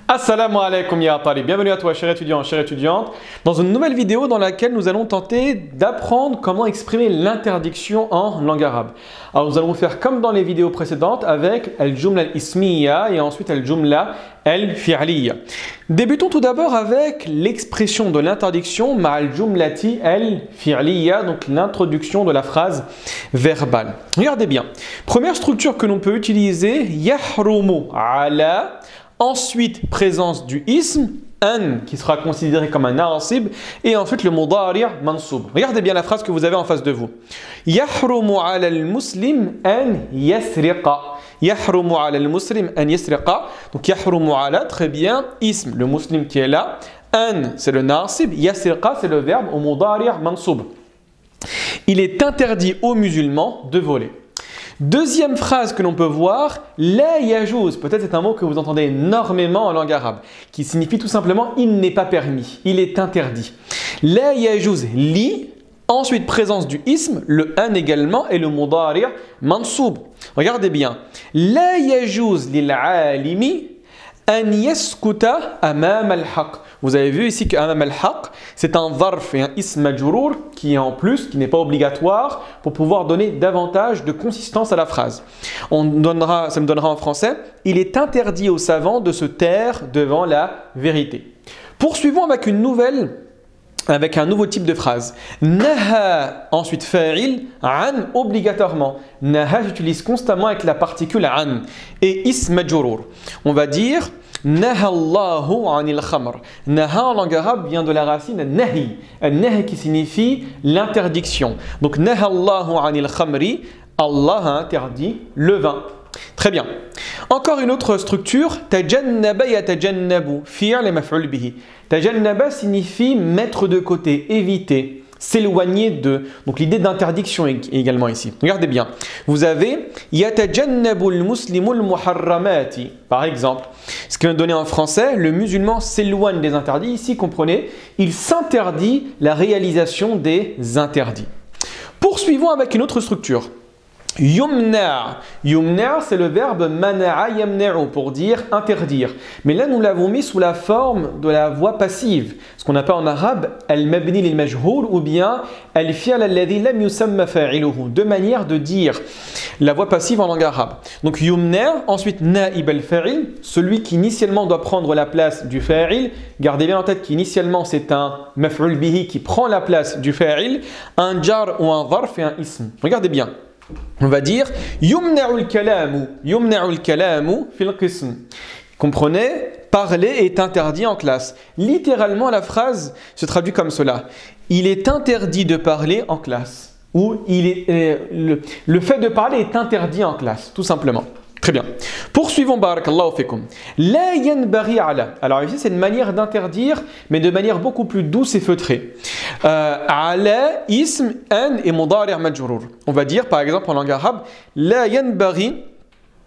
Assalamu alaikum ya talib, bienvenue à toi cher étudiant, chère étudiante, dans une nouvelle vidéo dans laquelle nous allons tenter d'apprendre comment exprimer l'interdiction en langue arabe. Alors nous allons faire comme dans les vidéos précédentes avec al-jumla al-ismiya et ensuite al-jumla al-fi'liya. Débutons tout d'abord avec l'expression de l'interdiction ma'al-jumlati al-fi'liya, donc l'introduction de la phrase verbale. Regardez bien, première structure que l'on peut utiliser, yahrumu ala. Ensuite, présence du ism, an, qui sera considéré comme un nasib, et ensuite le mudari' mansoub. Regardez bien la phrase que vous avez en face de vous. Yahrumu ala al-muslim an yasriqa. Yahrumu ala al-muslim an yasriqa. Donc yahrumu ala, très bien, ism, le muslim qui est là. An, c'est le nasib. Yasriqa, c'est le verbe au mudari' mansoub. Il est interdit aux musulmans de voler. Deuxième phrase que l'on peut voir, la yajouz, peut-être c'est un mot que vous entendez énormément en langue arabe, qui signifie tout simplement il n'est pas permis, il est interdit. La yajouz, li, ensuite présence du ism, le an également et le mudari' mansoub. Regardez bien, la yajouz lil alimi an yaskuta amam al-haq. Vous avez vu ici que amam al-haq, c'est un zarf et un ism majrour qui est en plus, qui n'est pas obligatoire pour pouvoir donner davantage de consistance à la phrase. Ça me donnera en français, il est interdit aux savants de se taire devant la vérité. Poursuivons avec un nouveau type de phrase. Naha, ensuite fa'il, an obligatoirement. Naha, j'utilise constamment avec la particule an et ism majrour. On va dire Naha Allahu anil khamr. Naha en langue arabe vient de la racine nahi. Nahi qui signifie l'interdiction. Donc Naha Allahu anil khamri, Allah a interdit le vin. Très bien. Encore une autre structure, tajannaba yatajannabu, fi'l maf'ul bihi. Tajannaba signifie mettre de côté, éviter, s'éloigner de. Donc l'idée d'interdiction est également ici. Regardez bien. Vous avez yatajannabu al-muslimu al-muharramati. Par exemple, ce qui est donné en français, le musulman s'éloigne des interdits. Ici, comprenez, il s'interdit la réalisation des interdits. Poursuivons avec une autre structure. Yumna'. Yumna', c'est le verbe mana'a yamna'u pour dire interdire. Mais là, nous l'avons mis sous la forme de la voix passive. Ce qu'on appelle en arabe al-mabni lil majhoul ou bien al-fi'l alladhi lam yusamma fa'iluhu. Deux manières de dire la voix passive en langue arabe. Donc yumna', ensuite na'ib al-fa'il, celui qui initialement doit prendre la place du fa'il. Gardez bien en tête qu'initialement c'est un maf'ul bihi qui prend la place du fa'il, un jar ou un zarf et un ism. Regardez bien. On va dire yumna'ul kalamu fil qism. Comprenez, parler est interdit en classe. Littéralement, la phrase se traduit comme cela. Il est interdit de parler en classe. Ou le fait de parler est interdit en classe, tout simplement. Très bien. Poursuivons, barakallahu fikum. La yanbaghi ala. Alors ici, c'est une manière d'interdire, mais de manière beaucoup plus douce et feutrée. Ala, ism, an et mudari' majrour. On va dire, par exemple, en langue arabe, la yanbaghi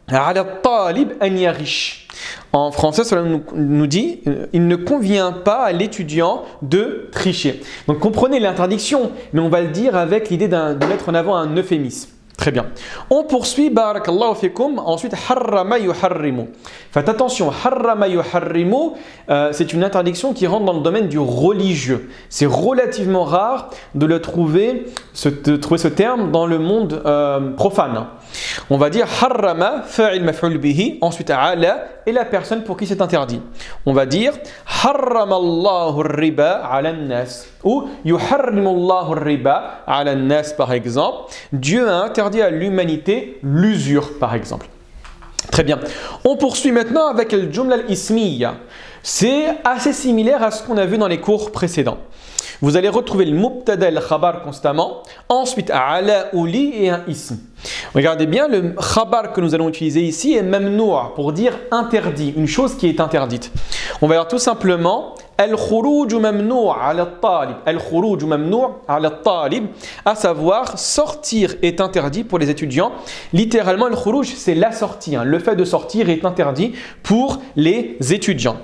ala talib an yarish. En français, cela nous dit, il ne convient pas à l'étudiant de tricher. Donc comprenez l'interdiction, mais on va le dire avec l'idée de mettre en avant un euphémisme. Très bien. On poursuit, barakallahu fikum, ensuite harrama yuharrimu. Faites attention, harrama yuharrimu, c'est une interdiction qui rentre dans le domaine du religieux. C'est relativement rare de trouver ce terme dans le monde profane. On va dire harrama, fa'il maf'ul bihi, ensuite ala, et la personne pour qui c'est interdit. On va dire harrama Allahu riba ala nas. Ou yuharrimu Allahu riba ala nas, par exemple. Dieu a interdit à l'humanité l'usure, par exemple. Très bien. On poursuit maintenant avec le jumla al-ismiya. C'est assez similaire à ce qu'on a vu dans les cours précédents. Vous allez retrouver le mubtada et le khabar constamment. Ensuite, ala ou li et un ism. Regardez bien, le khabar que nous allons utiliser ici est mamnoua pour dire interdit, une chose qui est interdite. On va dire tout simplement al-khuruj mamnou' ala al-talib. Al-khuruj mamnou' ala al-talib, à savoir sortir est interdit pour les étudiants. Littéralement, al-khuruj c'est la sortie. Le fait de sortir est interdit pour les étudiants.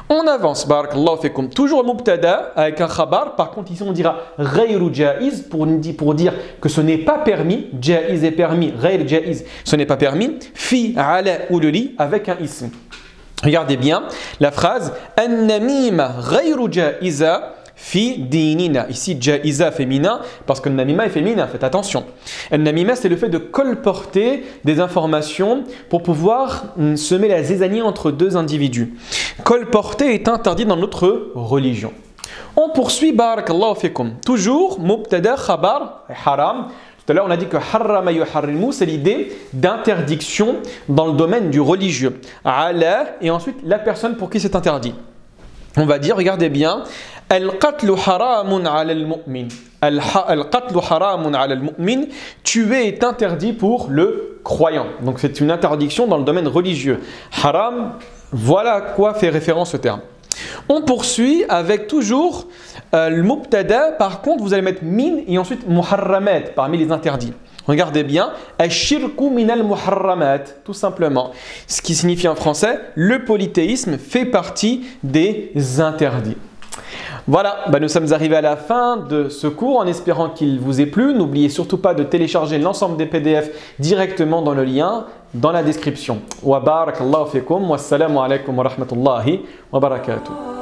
On avance, barakallahu fikum. Toujours le mubtada avec un khabar. Par contre, ici on dira ghayru jaiz pour dire que ce n'est pas permis. Jaiz est permis, ghayr jaiz, ce n'est pas permis. Fi ala ou le li avec un ism. Regardez bien la phrase An-namima ghayru ja'iza fi dinina. Ici, ja'iza féminin parce que namima est féminin, faites attention. An-namima, c'est le fait de colporter des informations pour pouvoir semer la zizanie entre deux individus. Colporter est interdit dans notre religion. On poursuit, barakallahu fikum. Toujours, mubtada khabar, haram. Tout à l'heure, on a dit que harrama yuharrimu, c'est l'idée d'interdiction dans le domaine du religieux. Ala, et ensuite la personne pour qui c'est interdit. On va dire, regardez bien, al-qatlu haramun ala al-mu'min. Al-qatlu haramun ala al-mu'min, tuer est interdit pour le croyant. Donc c'est une interdiction dans le domaine religieux. Haram, voilà à quoi fait référence ce terme. On poursuit avec toujours le mubtada. Par contre, vous allez mettre min et ensuite muharramat parmi les interdits. Regardez bien, ashirku min al muharramat, tout simplement. Ce qui signifie en français, le polythéisme fait partie des interdits. Voilà, nous sommes arrivés à la fin de ce cours en espérant qu'il vous ait plu. N'oubliez surtout pas de télécharger l'ensemble des PDF directement dans le lien dans la description. Wa barakallahu fikum, wassalamu alaikum wa rahmatullahi wa barakatuh.